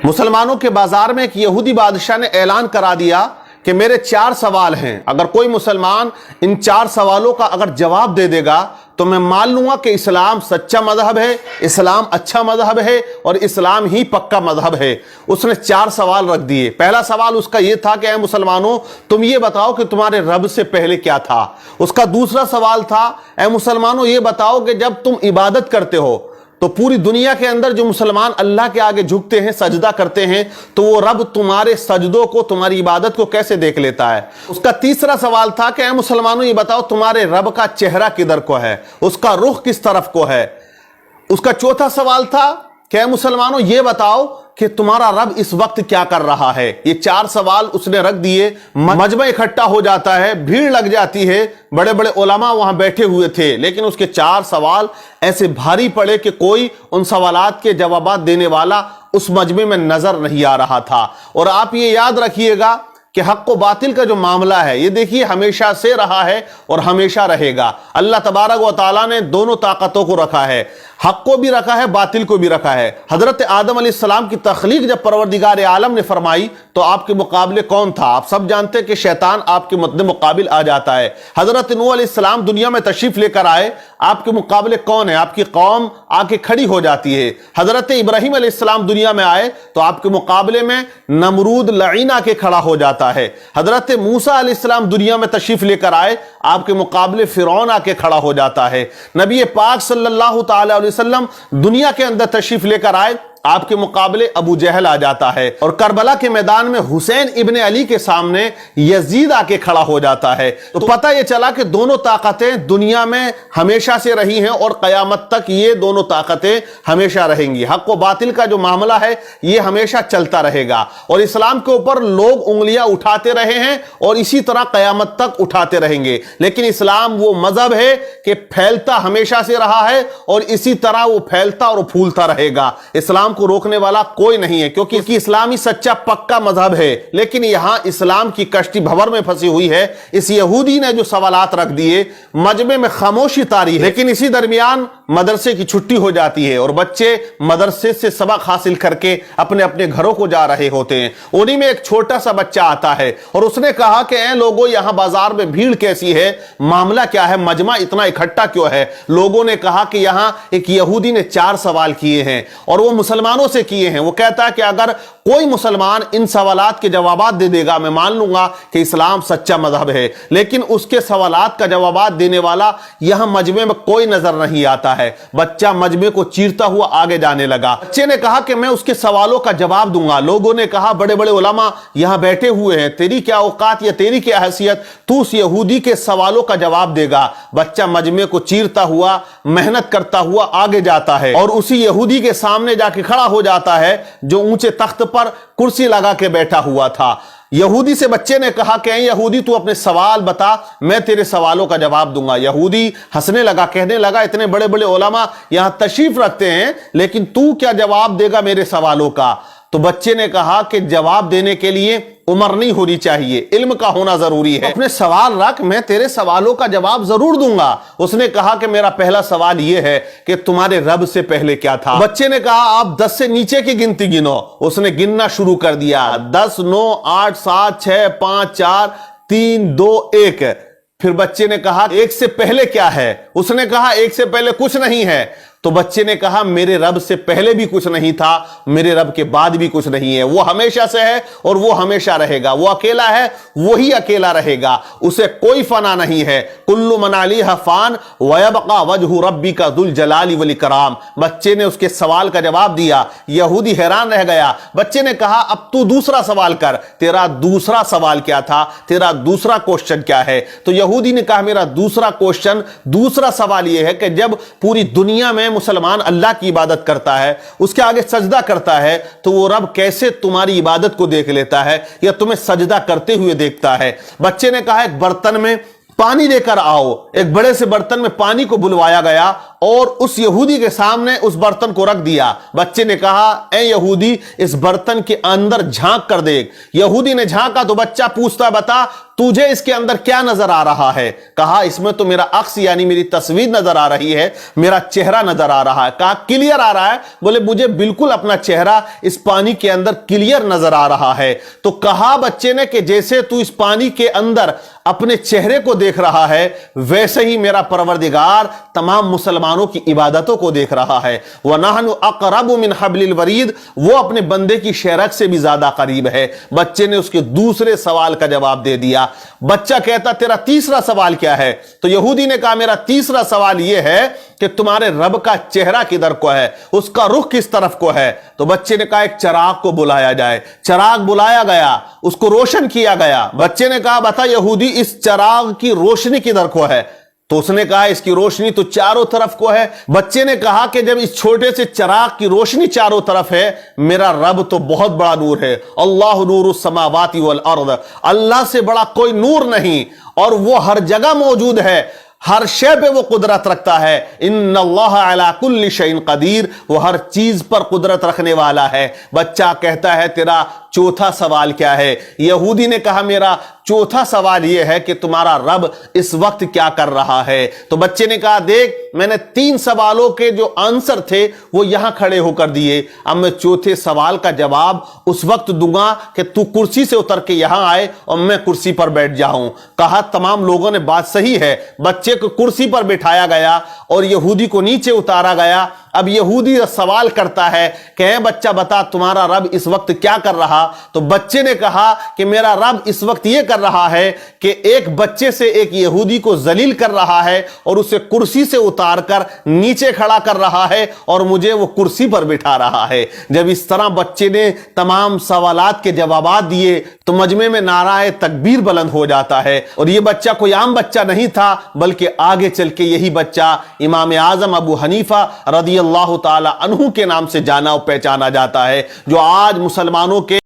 मुसलमानों के बाजार में एक यहूदी बादशाह ने ऐलान करा दिया कि मेरे 4 सवाल हैं, अगर कोई मुसलमान इन 4 सवालों का अगर जवाब दे देगा तो मैं मान लूंगा कि इस्लाम सच्चा मजहब है, इस्लाम अच्छा मजहब है और इस्लाम ही पक्का मजहब है। उसने 4 सवाल रख दिए। पहला सवाल उसका यह था कि ऐ मुसलमानों, तुम ये बताओ कि तुम्हारे रब से पहले क्या था। उसका दूसरा सवाल था, ऐ मुसलमानों ये बताओ कि जब तुम इबादत करते हो तो पूरी दुनिया के अंदर जो मुसलमान अल्लाह के आगे झुकते हैं, सजदा करते हैं, तो वो रब तुम्हारे सजदों को, तुम्हारी इबादत को कैसे देख लेता है। उसका तीसरा सवाल था कि ऐ मुसलमानों ये बताओ तुम्हारे रब का चेहरा किधर को है, उसका रुख किस तरफ को है। उसका चौथा सवाल था कि ऐ मुसलमानों ये बताओ कि तुम्हारा रब इस वक्त क्या कर रहा है। ये 4 सवाल उसने रख दिए। मजमा इकट्ठा हो जाता है, भीड़ लग जाती है, बड़े बड़े उलमा वहां बैठे हुए थे, लेकिन उसके 4 सवाल ऐसे भारी पड़े कि कोई उन सवालात के जवाब देने वाला उस मजमे में नजर नहीं आ रहा था। और आप ये याद रखिएगा कि हक व बातिल का जो मामला है ये देखिए हमेशा से रहा है और हमेशा रहेगा। अल्लाह तबारक व तआला ने दोनों ताकतों को रखा है, हक को भी रखा है, बातिल को भी रखा है। हजरत आदम अलैहिस्सलाम की तख्लीक जब परवरदिगार आलम ने फरमाई तो आपके मुकाबले कौन था। आप सब जानते हैं कि शैतान आपके मुकाबिल आ जाता है। हजरत नूह अलैहिस्सलाम दुनिया में तशरीफ लेकर आए, आपके मुकाबले कौन है, आपकी कौम आके खड़ी हो जाती है। हजरत इब्राहीम अलैहिस्सलाम दुनिया में आए तो आपके मुकाबले में नमरूद लईन आके खड़ा हो जाता है। हजरत मूसा अलैहिस्सलाम दुनिया में तशरीफ लेकर आए, आपके मुकाबले फिरौन आके खड़ा हो जाता है। नबी पाक सल्लल्लाहु तआला अलैहि वसल्लम दुनिया के अंदर तशरीफ लेकर आए, आपके मुकाबले अबू जहल आ जाता है। और करबला के मैदान में हुसैन इब्ने अली के सामने यजीद आके खड़ा हो जाता है। तो पता यह चला कि दोनों ताकतें दुनिया में हमेशा से रही हैं और कयामत तक ये दोनों ताकतें हमेशा रहेंगी। हक व बातिल का जो मामला है ये हमेशा चलता रहेगा और इस्लाम के ऊपर लोग उंगलियां उठाते रहे हैं और इसी तरह कयामत तक उठाते रहेंगे। लेकिन इस्लाम वो मजहब है कि फैलता हमेशा से रहा है और इसी तरह वो फैलता और फूलता रहेगा। इस्लाम को रोकने वाला कोई नहीं है, क्योंकि इस्लामी सच्चा पक्का मजहब है। लेकिन यहां इस्लाम की कश्ती भंवर में फंसी हुई है। इस यहूदी ने जो सवालात रख दिए, मजमे में खामोशी तारी है। लेकिन इसी दरमियान मदरसे की छुट्टी हो जाती है और बच्चे मदरसे से सबक हासिल करके अपने अपने घरों को जा रहे होते हैं। उन्हीं में एक छोटा सा बच्चा आता है और उसने कहा कि ऐ लोगों, यहां बाजार में भीड़ कैसी है, मामला क्या है, मजमा इतना इकट्ठा क्यों है। लोगों ने कहा कि यहां एक यहूदी ने 4 सवाल किए हैं और वो मुसलमानों से किए हैं। वो कहता है कि अगर कोई मुसलमान इन सवालात के जवाब दे देगा, मैं मान लूंगा कि इस्लाम सच्चा मजहब है। लेकिन उसके सवालात का जवाब देने वाला यहां मजमे में कोई नजर नहीं आता है। बच्चा मजमे को चीरता हुआ आगे जाने लगा। बच्चे ने कहा कि मैं उसके सवालों का जवाब दूंगा। लोगों ने कहा, बड़े बड़े उलमा यहां बैठे हुए हैं, तेरी क्या औकात या तेरी क्या हैसियत, तू उस यहूदी के सवालों का जवाब देगा। बच्चा मजमे को चीरता हुआ, मेहनत करता हुआ आगे जाता है और उसी यहूदी के सामने जाके खड़ा हो जाता है जो ऊंचे तख्त पर कुर्सी लगा के बैठा हुआ था। यहूदी से बच्चे ने कहा कि यहूदी तू अपने सवाल बता, मैं तेरे सवालों का जवाब दूंगा। यहूदी हंसने लगा, कहने लगा, इतने बड़े बड़े उलमा यहां तशरीफ रखते हैं, लेकिन तू क्या जवाब देगा मेरे सवालों का। तो बच्चे ने कहा कि जवाब देने के लिए उम्र नहीं होनी चाहिए, इल्म का होना जरूरी है। अपने सवाल रख, मैं तेरे सवालों का जवाब जरूर दूंगा। उसने कहा कि मेरा पहला सवाल यह है कि तुम्हारे रब से पहले क्या था। बच्चे ने कहा आप 10 से नीचे की गिनती गिनो। उसने गिनना शुरू कर दिया, 10, 9, 8, 7, 6, 5, 4, 3, 2, 1। फिर बच्चे ने कहा 1 से पहले क्या है। उसने कहा 1 से पहले कुछ नहीं है। तो बच्चे ने कहा मेरे रब से पहले भी कुछ नहीं था, मेरे रब के बाद भी कुछ नहीं है। वो हमेशा से है और वो हमेशा रहेगा। वो अकेला है, वही अकेला रहेगा, उसे कोई फना नहीं है। कुल्लु मन अलैहा फान व यबका वजहु रब्बिका दुल जलाली वल इकराम। बच्चे ने उसके सवाल का जवाब दिया। यहूदी हैरान रह गया। बच्चे ने कहा अब तू दूसरा सवाल कर, तेरा दूसरा सवाल क्या था, तेरा दूसरा क्वेश्चन क्या है। तो यहूदी ने कहा मेरा दूसरा क्वेश्चन, दूसरा सवाल यह है कि जब पूरी दुनिया में मुसलमान अल्लाह की इबादत करता है, उसके आगे सजदा करता है, तो वो रब कैसे तुम्हारी इबादत को देख लेता है या तुम्हें सजदा करते हुए देखता है। बच्चे ने कहा एक बर्तन में पानी लेकर आओ। एक बड़े से बर्तन में पानी को बुलवाया गया اور اس یہودی کے سامنے اس برتن کو رکھ دیا. بچے نے کہا اے یہودی اس برتن کے اندر جھانک کر دیکھ. یہودی نے جھانکا تو بچہ پوچھتا بتا تجھے اس کے اندر کیا نظر آ رہا ہے؟ کہا اس میں تو میرا عکس یعنی میری تصویر نظر آ رہی ہے, میرا چہرہ نظر آ رہا ہے. کہا کلیئر آ رہا ہے؟ بولے مجھے بالکل اپنا چہرہ اس پانی کے اندر کلیئر نظر آ رہا ہے. تو کہا بچے نے کہ جیسے تو اس پانی کے اندر اپنے چہرے کو دیکھ رہا ہے ویسے ہی میرا پروردگار تمام مسلمانوں کی عبادتوں کو دیکھ رہا ہے. وَنَحْنُ أَقْرَبُ مِنْ حَبْلِ الْوَرِيدِ, وہ اپنے بندے کی شہرک سے بھی زیادہ قریب ہے. بچے نے اس کے دوسرے سوال کا جواب دے دیا. بچہ کہتا تیرا تیسرا سوال کیا ہے؟ تو یہودی نے کہا میرا تیسرا سوال یہ ہے کہ تمہارے رب کا چہرہ کدھر کو ہے, اس کا رخ کس طرف کو ہے؟ تو بچے نے کہا ایک چراغ کو بلایا جائے. چراغ بلایا گیا, اس کو روشن کیا گیا. بچے نے کہا بتا یہودی اس چراغ کی روشنی کدھر کو ہے؟ تو اس نے کہا اس کی روشنی تو چاروں طرف کو ہے. بچے نے کہا کہ جب اس چھوٹے سے چراغ کی روشنی چاروں طرف ہے, میرا رب تو بہت بڑا نور ہے. اللہ نور السماوات والارض, اللہ سے بڑا کوئی نور نہیں, اور وہ ہر جگہ موجود ہے, ہر شے پہ وہ قدرت رکھتا ہے. ان اللہ علی کل شیء قدیر, وہ ہر چیز پر قدرت رکھنے والا ہے. بچہ کہتا ہے تیرا چوتھا سوال کیا ہے؟ یہودی نے کہا میرا چوتھا سوال یہ ہے کہ تمہارا رب اس وقت کیا کر رہا ہے. تو بچے نے کہا دیکھ میں نے 3 سوالوں کے جو آنسر تھے وہ یہاں کھڑے ہو کر دیے, اب میں چوتھے سوال کا جواب اس وقت دوں گا کہ تو کرسی سے اتر کے یہاں آئے اور میں کرسی پر بیٹھ جاؤں. کہا تمام لوگوں نے بات صحیح ہے. بچے کو کرسی پر بٹھایا گیا اور یہودی کو نیچے اتارا گیا. اب یہودی سوال کرتا ہے کہ اے بچہ بتا تمہارا رب اس وقت کیا کر رہا؟ تو بچے نے کہا کہ میرا رب اس وقت یہ کر رہا ہے کہ ایک بچے سے ایک یہودی کو ذلیل کر رہا ہے اور اسے کرسی سے اتار کر نیچے کھڑا کر رہا ہے اور مجھے وہ کرسی پر بٹھا رہا ہے. جب اس طرح بچے نے تمام سوالات کے جوابات دیے تو مجمع میں نعرہ تکبیر بلند ہو جاتا ہے. اور یہ بچہ کوئی عام بچہ نہیں تھا بلکہ آگے چل کے یہی بچہ امام اعظم ابو حنیفہ رضی اللہ تعالی عنہ کے نام سے جانا اور پہچانا جاتا ہے, جو آج مسلمانوں کے